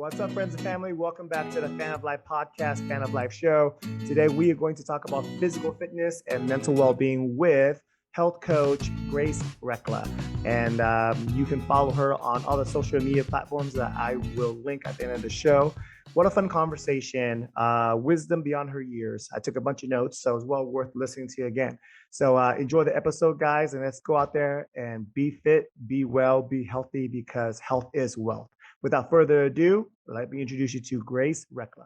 What's up, friends and family? Welcome back to the Fan of Life podcast, Fan of Life show. Today, we are going to talk about physical fitness and mental well-being with health coach Grace Recla. And you can follow her on all the social media platforms that I will link at the end of the show. What a fun conversation. Wisdom beyond her years. I took a bunch of notes, so it's well worth listening to again. So enjoy the episode, guys, and let's go out there and be fit, be well, be healthy, because health is wealth. Without further ado, let me introduce you to Grace Recla.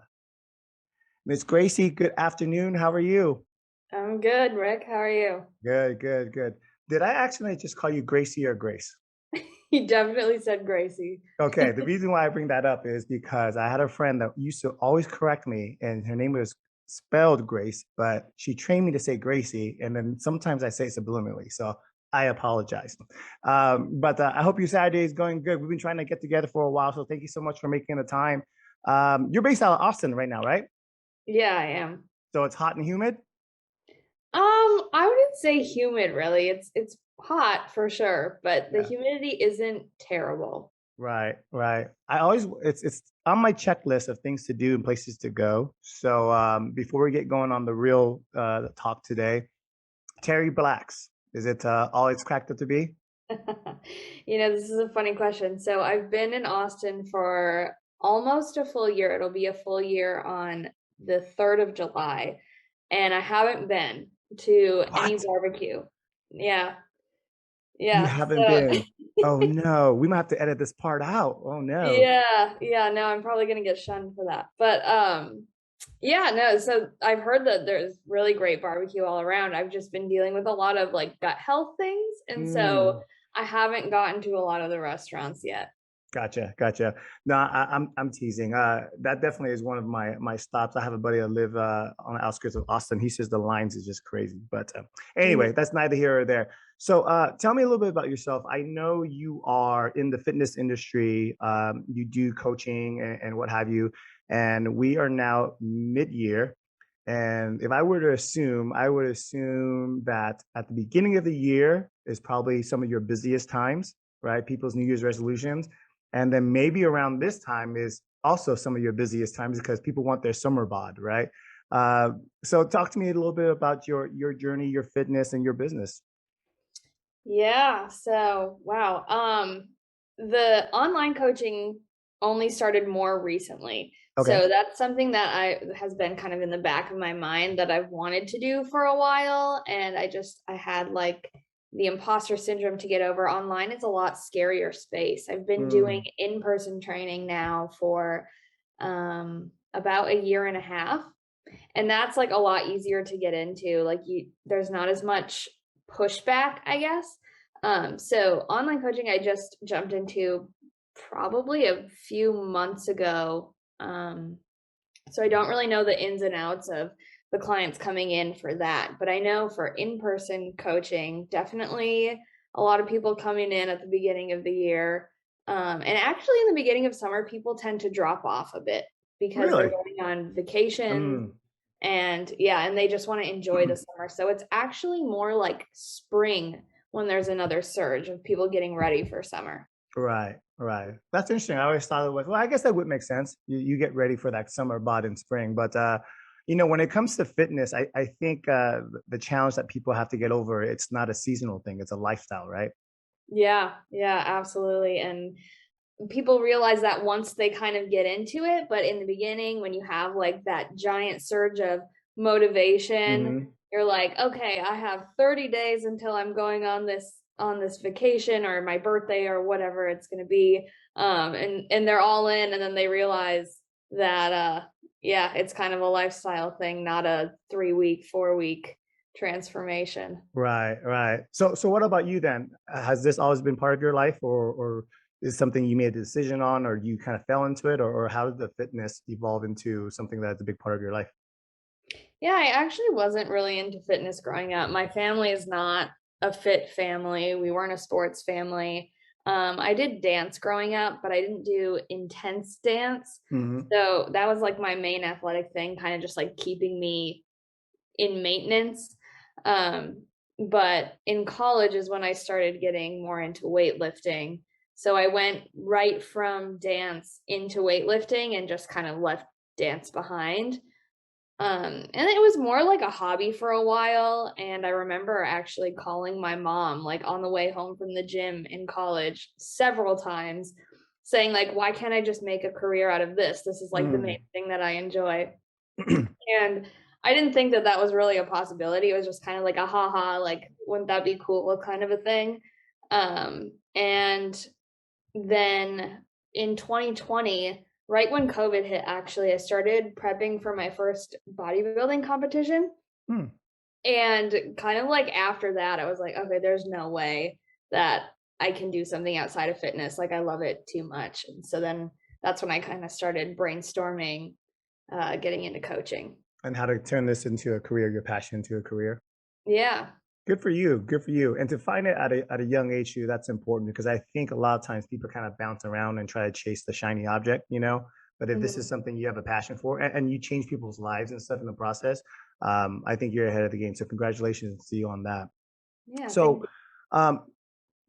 Miss Gracie, good afternoon. How are you? I'm good, Rick. How are you? Good. Did I actually just call you Gracie or Grace? You definitely said Gracie. Okay, the reason why I bring that up is because I had a friend that used to always correct me, and her name was spelled Grace, but she trained me to say Gracie, and then sometimes I say subliminally. So I apologize. But I hope your Saturday is going good. We've been trying to get together for a while, so thank you so much for making the time. You're based out of Austin right now, right? Yeah, I am. So it's hot and humid? I wouldn't say humid really. It's hot for sure, but the Yeah. humidity isn't terrible. Right. I always it's on my checklist of things to do and places to go. So before we get going on the real talk today, Terry Blacks, is it all it's cracked up to be? This is a funny question. So I've been in Austin for almost a full year. It'll be a full year on the 3rd of July, and I haven't been to any What? barbecue. Yeah. You Yeah. haven't So been. Oh no, we might have to edit this part out. Oh no. yeah, no, I'm probably gonna get shunned for that. But yeah, no, so I've heard that there's really great barbecue all around. I've just been dealing with a lot of like gut health things, and so Mm. I haven't gotten to a lot of the restaurants yet. Gotcha. No, I'm teasing. That definitely is one of my stops. I have a buddy that live on the outskirts of Austin. He says the lines is just crazy. But Mhm. anyway, that's neither here or there. So tell me a little bit about yourself. I know you are in the fitness industry. You do coaching and what have you. And we are now mid-year. And if I were to assume, I would assume that at the beginning of the year is probably some of your busiest times, right? People's New Year's resolutions. And then maybe around this time is also some of your busiest times because people want their summer bod, right? Uh, so talk to me a little bit about your journey, your fitness, and your business. Yeah, so wow. The online coaching only started more recently. Okay. So that's something that I has been kind of in the back of my mind that I've wanted to do for a while. And I had like the imposter syndrome to get over. Online is a lot scarier space. I've been doing Mm, in-person training now for about a year and a half. And that's like a lot easier to get into. There's not as much pushback, I guess. So online coaching, I just jumped into probably a few months ago. So I don't really know the ins and outs of the clients coming in for that, but I know for in-person coaching, definitely a lot of people coming in at the beginning of the year. And actually in the beginning of summer, people tend to drop off a bit because they're really? going on vacations Mm. and yeah, and they just want to enjoy the summer. So it's actually more like spring when there's another surge of people getting ready for summer. Right. That's interesting. I always thought it was, well, I guess that would make sense. You get ready for that summer bod in spring. But, when it comes to fitness, I think the challenge that people have to get over, it's not a seasonal thing, it's a lifestyle, right? Yeah, absolutely. And people realize that once they kind of get into it, but in the beginning, when you have like that giant surge of motivation, Mm-hmm. you're like, okay, I have 30 days until I'm going on this vacation or my birthday or whatever it's going to be. And they're all in, and then they realize that yeah, it's kind of a lifestyle thing, not a 3 week, 4 week transformation. Right. So what about you then? Has this always been part of your life, or is something you made a decision on, or you kind of fell into it, or how did the fitness evolve into something that's a big part of your life? Yeah, I actually wasn't really into fitness growing up. My family is not a fit family. We weren't a sports family. I did dance growing up, but I didn't do intense dance. Hmm. So that was like my main athletic thing, kind of just like keeping me in maintenance. But in college is when I started getting more into weightlifting. So I went right from dance into weightlifting and just kind of left dance behind. And it was more like a hobby for a while. And I remember actually calling my mom, like on the way home from the gym in college, several times, saying, like, why can't I just make a career out of this? This is like the main Mm. thing that I enjoy. And I didn't think that that was really a possibility. It was just kind of like a haha, like, wouldn't that be cool kind of a thing. And then in 2020, right when COVID hit, actually, I started prepping for my first bodybuilding competition. Hmm. And kind of like after that, I was like, okay, there's no way that I can do something outside of fitness. Like, I love it too much. And so then that's when I kind of started brainstorming, getting into coaching. And how to turn this into a career, your passion into a career. Yeah. Good for you. Good for you. And to find it at a young age too, that's important because I think a lot of times people kind of bounce around and try to chase the shiny object, you know. But if this is Mhm. something you have a passion for and you change people's lives and stuff in the process, I think you're ahead of the game. So congratulations to you on that. Yeah. Thank So you. um,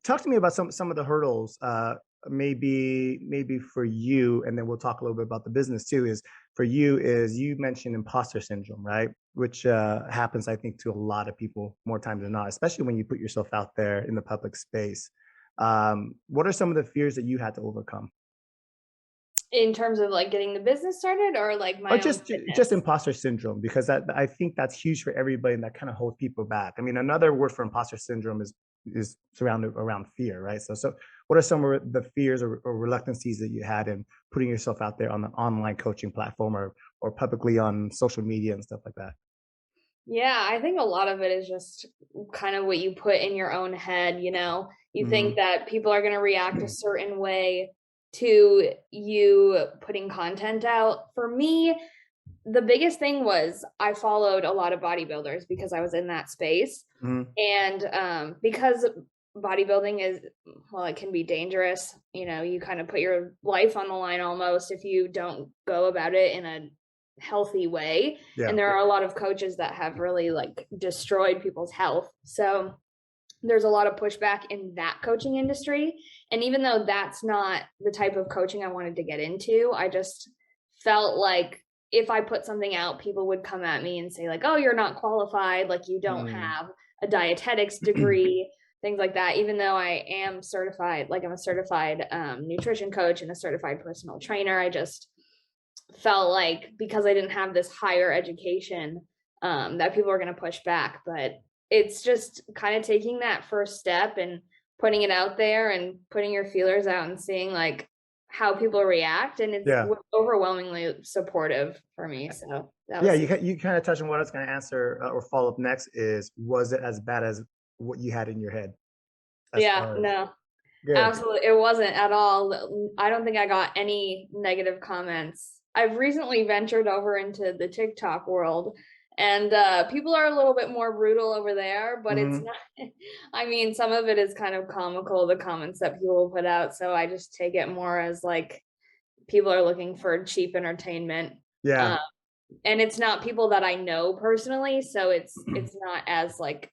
talk to me about some of the hurdles, maybe for you, and then we'll talk a little bit about the business too. Is for you is you mentioned imposter syndrome, right? Which happens, I think, to a lot of people more times than not, especially when you put yourself out there in the public space. What are some of the fears that you had to overcome? In terms of like getting the business started or like Or my own just fitness. imposter syndrome, because that I think that's huge for everybody, and that kind of holds people back. I mean, another word for imposter syndrome is surrounded around fear, right? So what are some of the fears or reluctancies that you had in putting yourself out there on the online coaching platform or publicly on social media and stuff like that? Yeah, I think a lot of it is just kind of what you put in your own head, you know? You think Hmm. that people are going to react a certain way to you putting content out. For me, the biggest thing was I followed a lot of bodybuilders because I was in that space. Hmm. And because bodybuilding is, well, it can be dangerous. You know, you kind of put your life on the line almost if you don't go about it in a healthy way. And Yeah. there are a lot of coaches that have really like destroyed people's health. So there's a lot of pushback in that coaching industry. And even though that's not the type of coaching I wanted to get into, I just felt like if I put something out, people would come at me and say, like, oh, you're not qualified, like you don't Mm. have a dietetics degree, things like that. Even though I am certified, like I'm a certified nutrition coach and a certified personal trainer, I just felt like because I didn't have this higher education, that people are going to push back. But it's just kind of taking that first step and putting it out there and putting your feelers out and seeing like how people react. And it's Yeah. overwhelmingly supportive for me. So that Yeah, was you kind of touched on what I was going to answer or follow up next is, was it as bad as what you had in your head as yeah, far as no, good? absolutely. It wasn't at all. I don't think I got any negative comments. I've recently ventured over into the TikTok world, and people are a little bit more brutal over there, but it's Hmm. not. I mean, some of it is kind of comical, the comments that people will put out. So I just take it more as like people are looking for cheap entertainment. Yeah. Um, and it's not people that I know personally, so it's not as like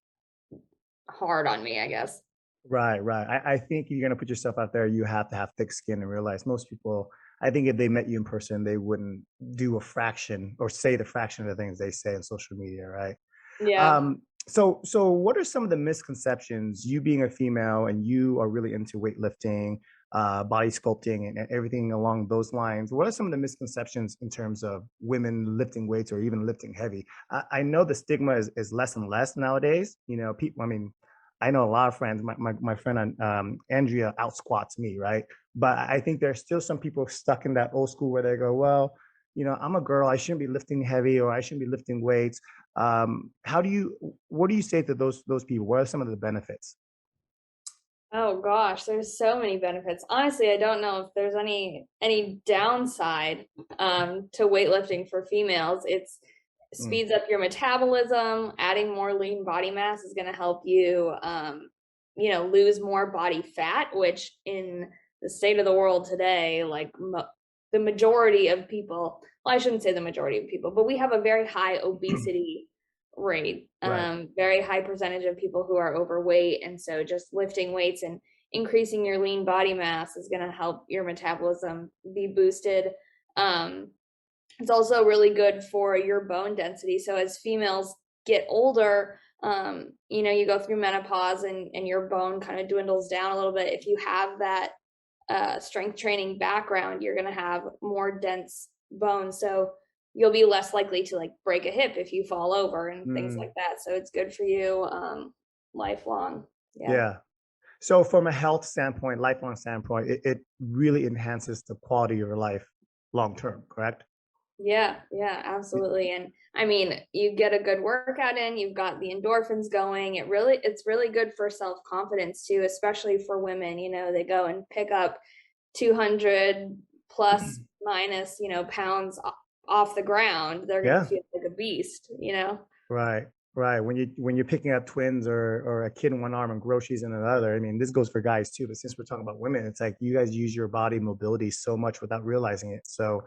hard on me, I guess. Right, right. I think you're gonna put yourself out there, you have to have thick skin and realize most people, I think if they met you in person, they wouldn't do a fraction or say the fraction of the things they say on social media, right? Yeah. So what are some of the misconceptions, you being a female and you are really into weightlifting, body sculpting and everything along those lines? What are some of the misconceptions in terms of women lifting weights or even lifting heavy? I know the stigma is less and less nowadays. You know, people, I mean, I know a lot of friends, my friend Andrea out squats me, right? But I think there's still some people stuck in that old school where they go, well, you know, I'm a girl, I shouldn't be lifting heavy or I shouldn't be lifting weights. How do you, what do you say to those people? What are some of the benefits? Oh gosh, there's so many benefits. Honestly, I don't know if there's any downside to weightlifting for females. It's Mm. speeds up your metabolism. Adding more lean body mass is going to help you you know, lose more body fat, which in the state of the world today, like the majority of people, well, I shouldn't say the majority of people, but we have a very high obesity rate, Right. very high percentage of people who are overweight. And so just lifting weights and increasing your lean body mass is going to help your metabolism be boosted. Um, it's also really good for your bone density. So as females get older, you go through menopause and your bone kind of dwindles down a little bit. If you have that strength training background, you're going to have more dense bones. So you'll be less likely to like break a hip if you fall over and things Mm, like that. So it's good for you lifelong. Yeah. yeah. So from a health standpoint, lifelong standpoint, it really enhances the quality of your life long term, correct? Yeah, yeah, absolutely. And I mean, you get a good workout in, you've got the endorphins going. It's really good for self-confidence too, especially for women. They go and pick up 200 plus minus, pounds off the ground. They're going to Yeah. feel like a beast. Right, right. When you're picking up twins or a kid in one arm and groceries in another, I mean, this goes for guys too, but since we're talking about women, it's like you guys use your body mobility so much without realizing it. So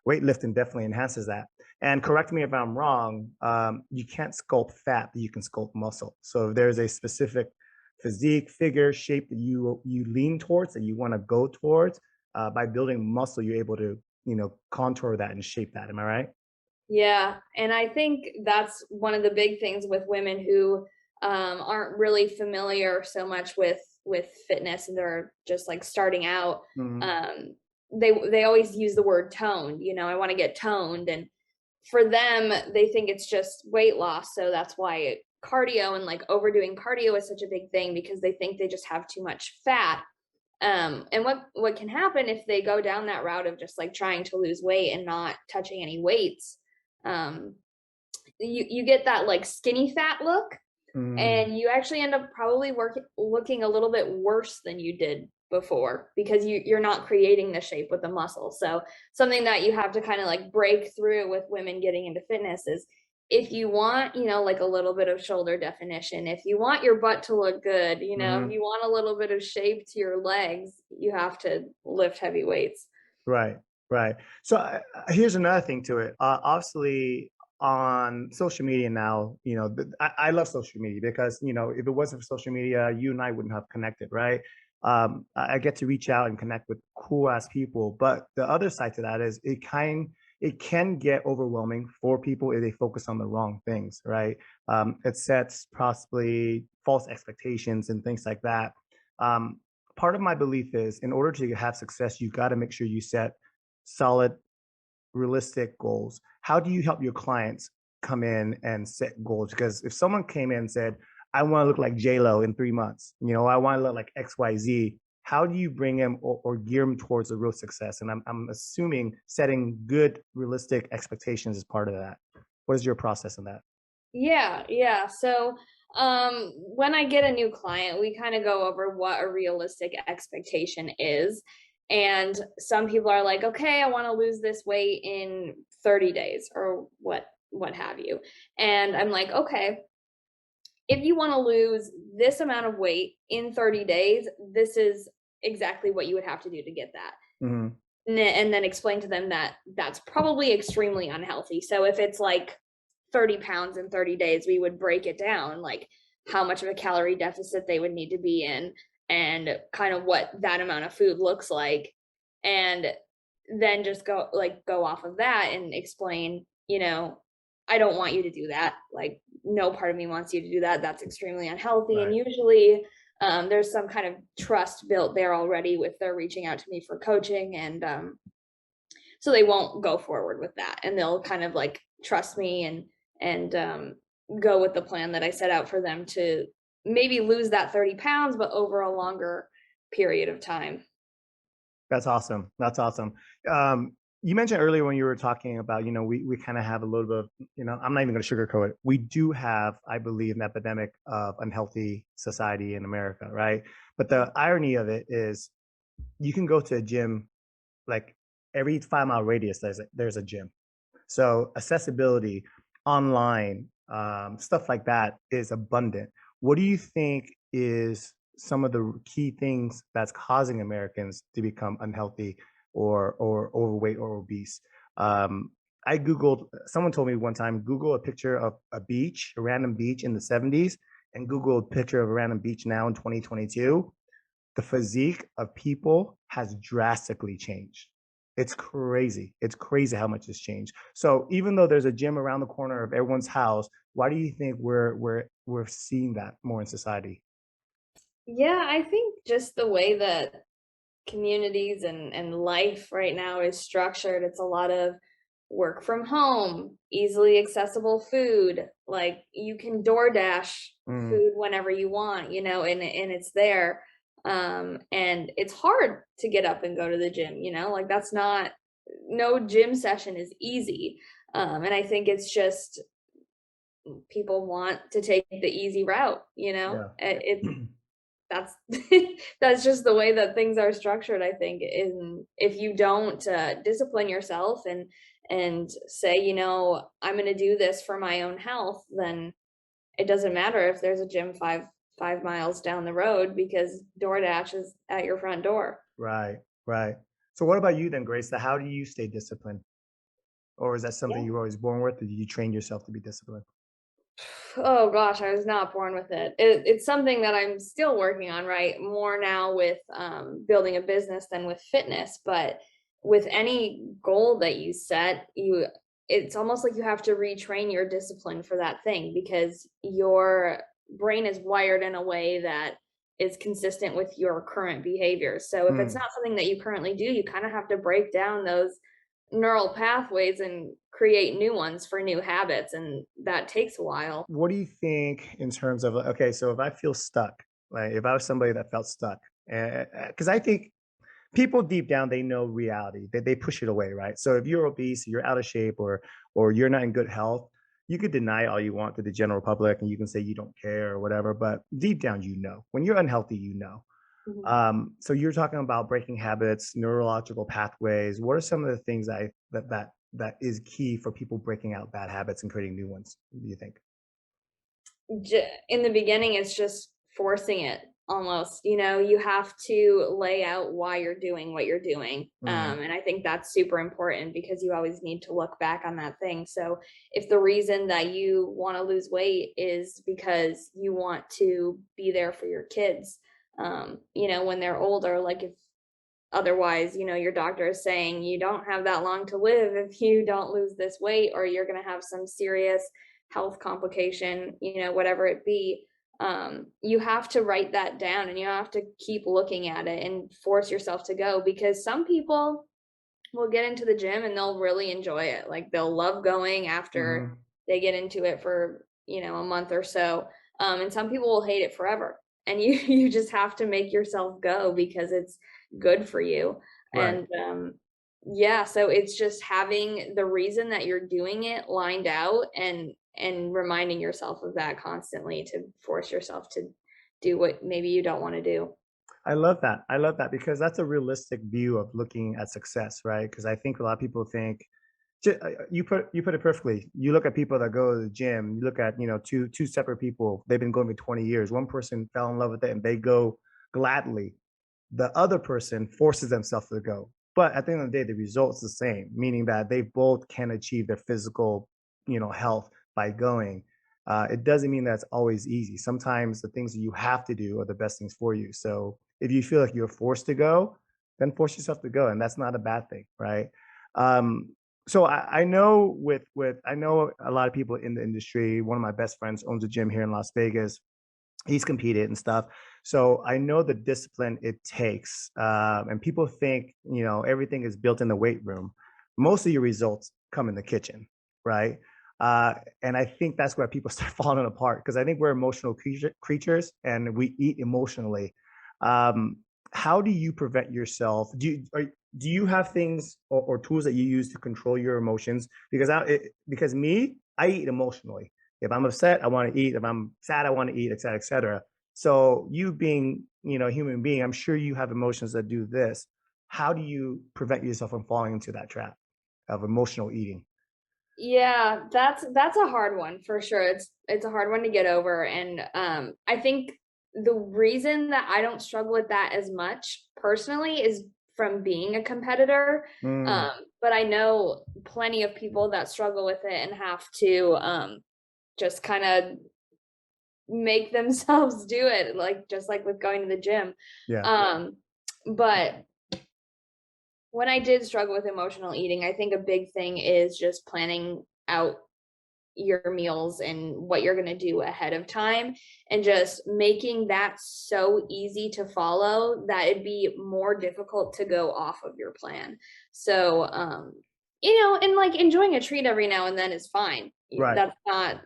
weightlifting definitely enhances that. And correct me if I'm wrong, you can't sculpt fat, but you can sculpt muscle. So if there's a specific physique, figure, shape that you lean towards, that you want to go towards, by building muscle, you're able to, contour that and shape that. Am I right? Yeah, and I think that's one of the big things with women who aren't really familiar so much with fitness and they're just like starting out. Mhm. Um, they always use the word toned. I want to get toned, and for them, they think it's just weight loss. So that's why cardio and like overdoing cardio is such a big thing because they think they just have too much fat. And what can happen if they go down that route of just like trying to lose weight and not touching any weights? Um, you get that like skinny fat look, Mm, and you actually end up probably looking a little bit worse than you did before because you're not creating the shape with the muscle. So something that you have to kind of like break through with women getting into fitness is if you want, like a little bit of shoulder definition, if you want your butt to look good, if mhm. you want a little bit of shape to your legs, you have to lift heavy weights. Right, right. So here's another thing to it. Obviously, on social media now, I love social media because if it wasn't for social media, you and I wouldn't have connected, right? I get to reach out and connect with cool ass people, but the other side to that is it can get overwhelming for people if they focus on the wrong things, right? It sets possibly false expectations and things like that. Um, Part of my belief is in order to have success, you got to make sure you set solid, realistic goals. How do you help your clients come in and set goals? Because if someone came in and said, I want to look like J-Lo in 3 months, I want to look like XYZ, how do you bring them or gear them towards a real success? And I'm assuming setting good, realistic expectations is part of that. What is your process in that? Yeah, yeah. So, when I get a new client, we kind of go over what a realistic expectation is. And some people are like, "Okay, I want to lose this weight in 30 days or what have you." And I'm like, "Okay, if you want to lose this amount of weight in 30 days, this is exactly what you would have to do to get that." Mm-hmm. And then explain to them that that's probably extremely unhealthy. So if it's like 30 pounds in 30 days, we would break it down, like how much of a calorie deficit they would need to be in and kind of what that amount of food looks like. And then just go off of that and explain, I don't want you to do that. Like no part of me wants you to do that. That's extremely unhealthy. And Right. usually there's some kind of trust built there already with their reaching out to me for coaching. And so they won't go forward with that. And they'll kind of like trust me and go with the plan that I set out for them to maybe lose that 30 pounds, but over a longer period of time. That's awesome. That's awesome. Um, you mentioned earlier when you were talking about, we kind of have a little bit of, I'm not even going to sugarcoat it. We do have, I believe, an epidemic of unhealthy society in America, right? But the irony of it is you can go to a gym like every 5 mile radius, there's a gym. So accessibility online, stuff like that is abundant. What do you think is some of the key things that's causing Americans to become unhealthy or overweight or obese? Um, I Googled, someone told me one time, Google a picture of a beach, a random beach in the 70s, and Google a picture of a random beach now in 2022. the physique of people has drastically changed. It's crazy. It's crazy how much has changed. So even though there's a gym around the corner of everyone's house, why do you think we're seeing that more in society? Yeah, I think just the way that communities and life right now is structured, it's a lot of work from home, easily accessible food. Like you can DoorDash Mm, food whenever you want, and it's there. And it's hard to get up and go to the gym, like that's not no gym session is easy. And I think it's just people want to take the easy route, yeah. that's that's just the way that things are structured, I think. And if you don't discipline yourself and say, I'm going to do this for my own health, then it doesn't matter if there's a gym 5 miles down the road because DoorDash is at your front door. Right, right. So what about you then, Grace? So how do you stay disciplined? Or is that something Yeah. you were always born with, or did you train yourself to be disciplined? Oh gosh, I was not born with it. It's something that I'm still working on, right? More now with building a business than with fitness. But with any goal that you set, it's almost like you have to retrain your discipline for that thing because your brain is wired in a way that is consistent with your current behaviors. So if it's Hmm. not something that you currently do, you kind of have to break down those neural pathways and create new ones for new habits, and that takes a while. What do you think in terms of okay, so if I feel stuck, like if I was somebody that felt stuck, because I think people deep down they know reality, they push it away, right? So if you're obese, you're out of shape, or you're not in good health, you could deny all you want to the general public, and you can say you don't care or whatever, but deep down you know when you're unhealthy, you know. Mhm. So you're talking about breaking habits, neurological pathways. What are some of the things that is key for people breaking out bad habits and creating new ones? Do you think? In the beginning, it's just forcing it almost. You have to lay out why you're doing what you're doing. Mm, And I think that's super important because you always need to look back on that thing. So if the reason that you want to lose weight is because you want to be there for your kids, when they're older, like if otherwise, your doctor is saying you don't have that long to live if you don't lose this weight, or you're going to have some serious health complication, whatever it be. You have to write that down and you have to keep looking at it and force yourself to go because some people will get into the gym and they'll really enjoy it. Like they'll love going after hmm. they get into it for, a month or so. And some people will hate it forever. And you you just have to make yourself go because it's good for you. Right. And yeah, so it's just having the reason that you're doing it lined out and reminding yourself of that constantly to force yourself to do what maybe you don't want to do. I love that. I love that because that's a realistic view of looking at success, right? Because I think a lot of people think you put it perfectly. You look at people that go to the gym. You look at two separate people. They've been going for 20 years. One person fell in love with it and they go gladly. The other person forces themselves to go. But at the end of the day, the result's the same, meaning that they both can achieve their physical, health by going. It doesn't mean that's always easy. Sometimes the things that you have to do are the best things for you. So if you feel like you're forced to go, then force yourself to go, and that's not a bad thing, right? So I know with I know a lot of people in the industry. One of my best friends owns a gym here in Las Vegas. He's competed and stuff. So I know the discipline it takes. And people think, everything is built in the weight room. Most of your results come in the kitchen, right? And I think that's where people start falling apart because I think we're emotional creatures and we eat emotionally. Um, how do you prevent yourself? Do you have things or tools that you use to control your emotions? Because me, I eat emotionally. If I'm upset, I want to eat. If I'm sad, I want to eat, et cetera, et cetera. So you being, a human being, I'm sure you have emotions that do this. How do you prevent yourself from falling into that trap of emotional eating? Yeah, that's a hard one for sure. It's a hard one to get over, and I think the reason that I don't struggle with that as much personally is from being a competitor. Mm, But I know plenty of people that struggle with it and have to just kind of make themselves do it, like just like with going to the gym. Yeah. Um, but when I did struggle with emotional eating, I think a big thing is just planning out your meals and what you're going to do ahead of time, and just making that so easy to follow that it'd be more difficult to go off of your plan. So and like enjoying a treat every now and then is fine. Right. That's not,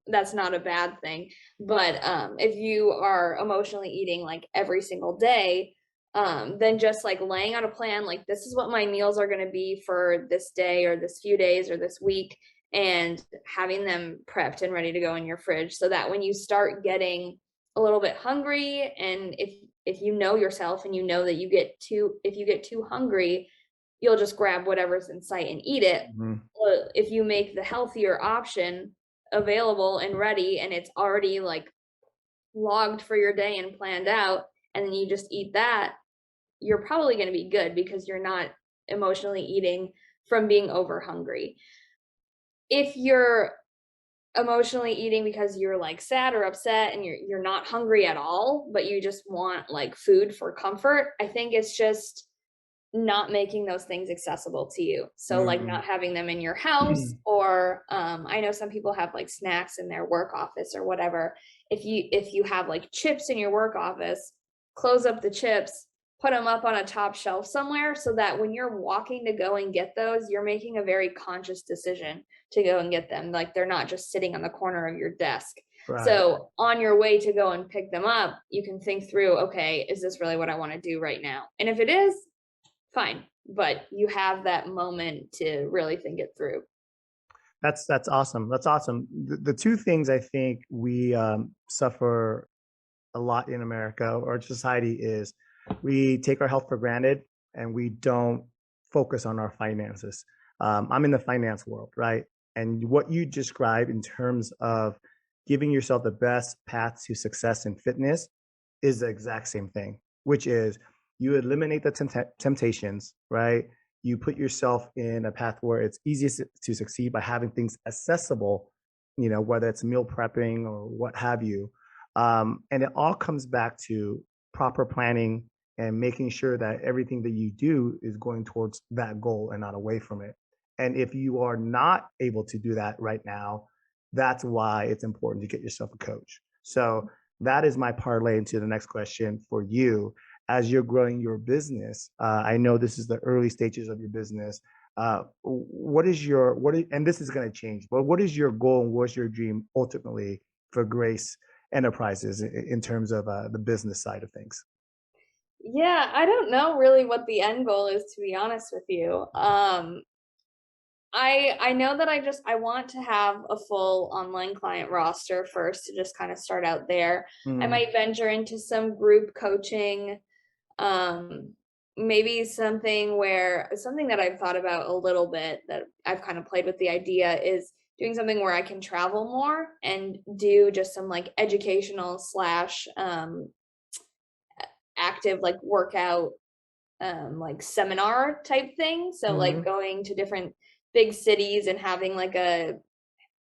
that's not a bad thing. But if you are emotionally eating like every single day, then just like laying out a plan, like this is what my meals are going to be for this day or this few days or this week, and having them prepped and ready to go in your fridge, so that when you start getting a little bit hungry, and if you know yourself and you know that if you get too hungry, you'll just grab whatever's in sight and eat it. Mhm. If you make the healthier option available and ready, and it's already like logged for your day and planned out, and then you just eat that, you're probably going to be good because you're not emotionally eating from being over hungry. If you're emotionally eating because you're like sad or upset and you're not hungry at all, but you just want like food for comfort, I think it's just not making those things accessible to you. So like Mm. not having them in your house, or I know some people have like snacks in their work office or whatever. If you have like chips in your work office, close up the chips, put them up on a top shelf somewhere, so that when you're walking to go and get those, you're making a very conscious decision to go and get them. Like they're not just sitting on the corner of your desk. Right. So on your way to go and pick them up, you can think through, okay, is this really what I want to do right now? And if it is, fine. But you have that moment to really think it through. That's awesome. That's awesome. The two things I think we suffer a lot in America or society is we take our health for granted and we don't focus on our finances. I'm in the finance world, right? And what you describe in terms of giving yourself the best path to success in fitness is the exact same thing, which is you eliminate the temptations, right? You put yourself in a path where it's easiest to succeed by having things accessible, whether it's meal prepping or what have you. And it all comes back to proper planning and making sure that everything that you do is going towards that goal and not away from it. And if you are not able to do that right now, that's why it's important to get yourself a coach. So that is my parlay into the next question for you. As you're growing your business, I know this is the early stages of your business. What is your and this is going to change, but what is your goal and what's your dream ultimately for Grace Enterprises in terms of the business side of things? Yeah, I don't know really what the end goal is, to be honest with you. I know that I want to have a full online client roster first, to just kind of start out there. I Mm, might venture into some group coaching, um, maybe something that I've thought about a little bit, that I've kind of played with the idea, is doing something where I can travel more and do just some like educational slash active like workout like seminar type thing. So like hmm. going to different big cities and having like a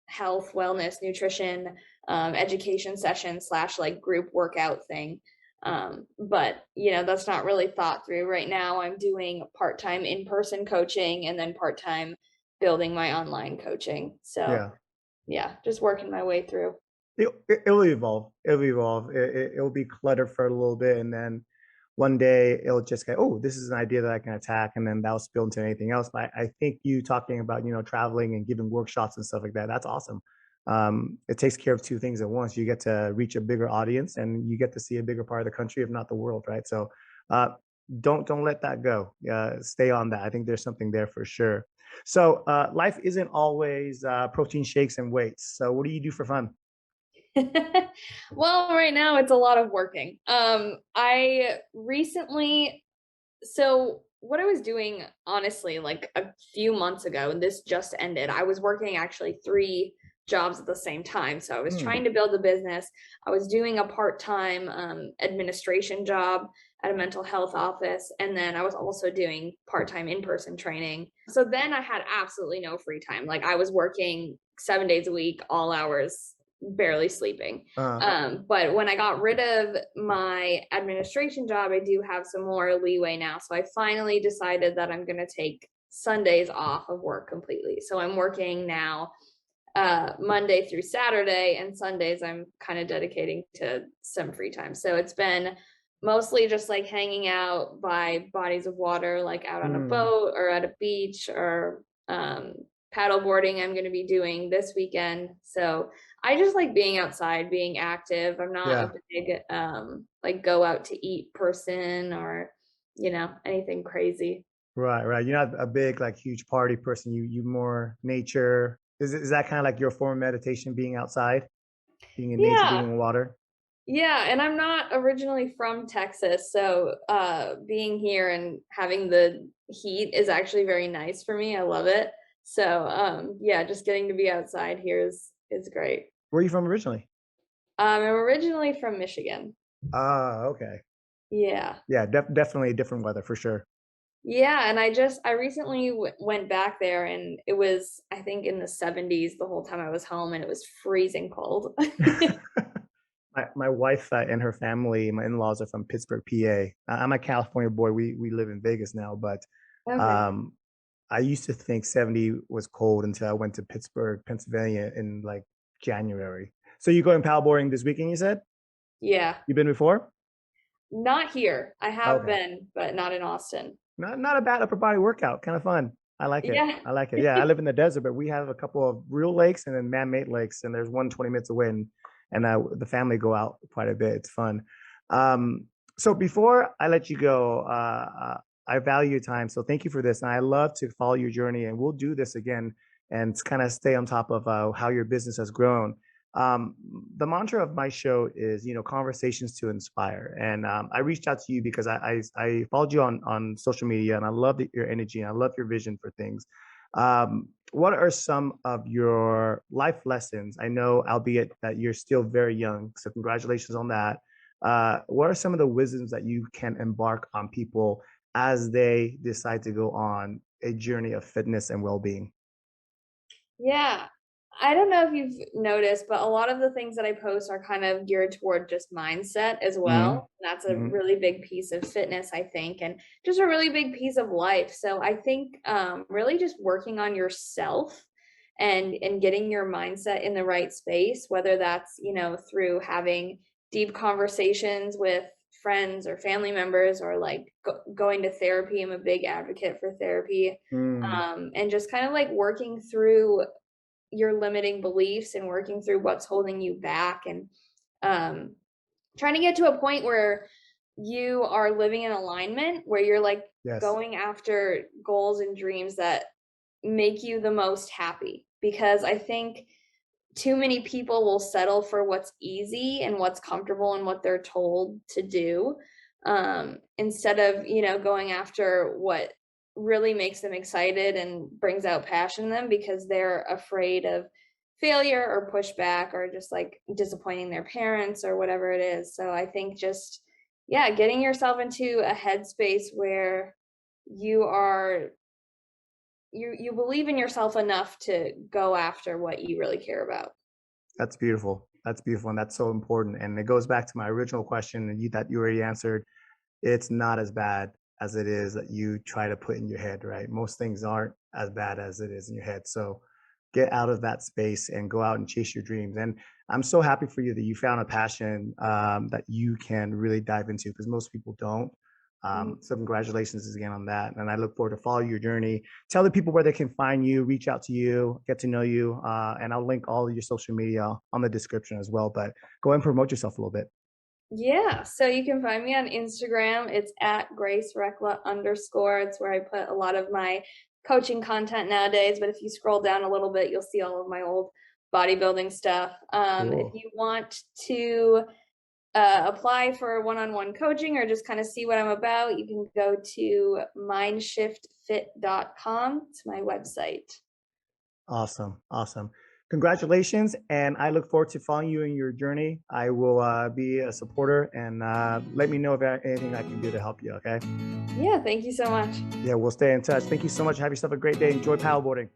health, wellness, nutrition, education session slash like group workout thing. But that's not really thought through right now. I'm doing part-time in-person coaching and then part-time building my online coaching. So Yeah. yeah, just working my way through. It'll evolve. It'll evolve. It'll be cluttered for a little bit, and then one day it'll just go, oh, this is an idea that I can attack, and then that'll spill into anything else. But I think you talking about traveling and giving workshops and stuff like that. That's awesome. It takes care of two things at once. You get to reach a bigger audience, and you get to see a bigger part of the country, if not the world, right? So, uh, don't let that go. Stay on that. I think there's something there for sure. So, life isn't always protein shakes and weights. So, what do you do for fun? Well, right now it's a lot of working. I recently, so what I was doing, honestly, like a few months ago, and this just ended, I was working actually three jobs at the same time. So I was Hmm. trying to build a business. I was doing a part-time administration job at a mental health office, and then I was also doing part-time in-person training. So then I had absolutely no free time. Like I was working 7 days a week, all hours, barely sleeping. Uh, But when I got rid of my administration job, I do have some more leeway now. So I finally decided that I'm going to take Sundays off of work completely. So I'm working now Monday through Saturday, and Sundays I'm kind of dedicating to some free time. So it's been mostly just like hanging out by bodies of water, like out on a mm, boat or at a beach, or paddle boarding I'm going to be doing this weekend. So I just like being outside, being active. I'm not yeah. a big like go out to eat person, or anything crazy. Right, right. You're not a big, like, huge party person. You more nature. Is that kind of like your form of meditation, being outside, being in nature, being Yeah. in water? Yeah, and I'm not originally from Texas, so being here and having the heat is actually very nice for me. I love it. So yeah, just getting to be outside here is great. Where are you from originally? I'm originally from Michigan. Ah, okay. Yeah. Yeah, definitely different weather for sure. Yeah, and I recently went back there, and it was, I think, in the 70s the whole time I was home, and it was freezing cold. My wife and her family, my in-laws are from Pittsburgh, PA. I'm a California boy. We live in Vegas now, but Okay. um, I used to think 70 was cold until I went to Pittsburgh, Pennsylvania in like January. So you going paddleboarding this weekend, you said? Yeah. You been before? Not here. I have Okay. been, but not in Austin. Not a bad upper body workout. Kind of fun. I like it. Yeah. I like it. Yeah, I live in the desert, but we have a couple of real lakes and then man-made lakes, and there's one 20 minutes away, and the family go out quite a bit. It's fun. So before I let you go, I value your time, so thank you for this, and I love to follow your journey, and we'll do this again and kind of stay on top of how your business has grown. Um, the mantra of my show is, conversations to inspire. And I reached out to you because I followed you on social media, and I love your energy and I love your vision for things. What are some of your life lessons? I know, albeit that you're still very young, so congratulations on that. What are some of the wisdoms that you can embark on people as they decide to go on a journey of fitness and well-being? Yeah. I don't know if you've noticed, but a lot of the things that I post are kind of geared toward just mindset as Hmm. well. That's a Hmm. really big piece of fitness, I think, and just a really big piece of life. So I think really just working on yourself and getting your mindset in the right space, whether that's, through having deep conversations with friends or family members, or like going to therapy. I'm a big advocate for therapy. Mm, And just kind of like working through your limiting beliefs and working through what's holding you back, and um, trying to get to a point where you are living in alignment, where you're like yes. going after goals and dreams that make you the most happy. Because I think too many people will settle for what's easy and what's comfortable and what they're told to do, instead of going after what really makes them excited and brings out passion in them, because they're afraid of failure or pushback, or just like disappointing their parents or whatever it is. So I think just, yeah, getting yourself into a headspace where you are you believe in yourself enough to go after what you really care about. That's beautiful. That's beautiful. And that's so important. And it goes back to my original question that you already answered. It's not as bad as it is that you try to put in your head, right? Most things aren't as bad as it is in your head. So get out of that space and go out and chase your dreams. And I'm so happy for you that you found a passion that you can really dive into, because most people don't. Mm. So congratulations again on that. And I look forward to follow your journey. Tell the people where they can find you, reach out to you, get to know you. And I'll link all of your social media on the description as well. But go ahead and promote yourself a little bit. Yeah, so you can find me on Instagram. It's at gracerecla underscore. It's where I put a lot of my coaching content nowadays. But if you scroll down a little bit, you'll see all of my old bodybuilding stuff. If Cool. you want to apply for one-on-one coaching, or just kind of see what I'm about, you can go to mindshiftfit.com. It's my website. Awesome. Awesome. Congratulations. And I look forward to following you in your journey. I will be a supporter, and let me know if anything I can do to help you. Okay. Yeah, thank you so much. Yeah, we'll stay in touch. Thank you so much. Have yourself a great day. Enjoy paddleboarding.